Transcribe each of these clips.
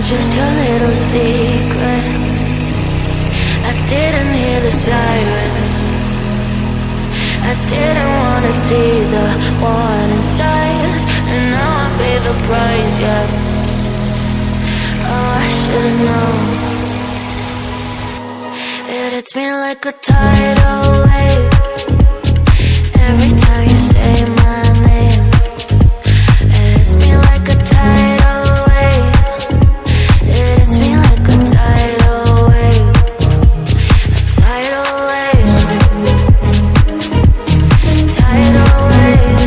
just your little secret. I didn't hear the sirens. I didn't wanna see the warning signs, and now I pay the price, yeah. Oh, I should've known. It hits me like a tidal wave every time you say my name. It hits me like a tidal wave. It hits me like a tidal wave. A tidal wave. Tidal wave.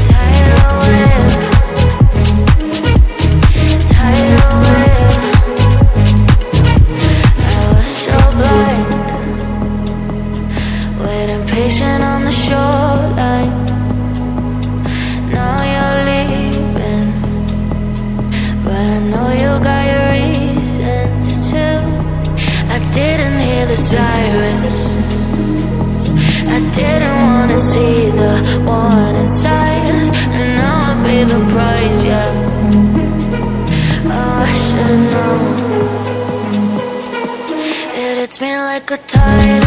Tidal wave. Tidal wave. I was so blind, waiting patient on the shoreline. Now you're leaving, but I know you got your reasons too. I didn't hear the sirens. I didn't wanna see the warning signs, and now I pay the price, yeah. Oh, I should've known. It hits me like a tidal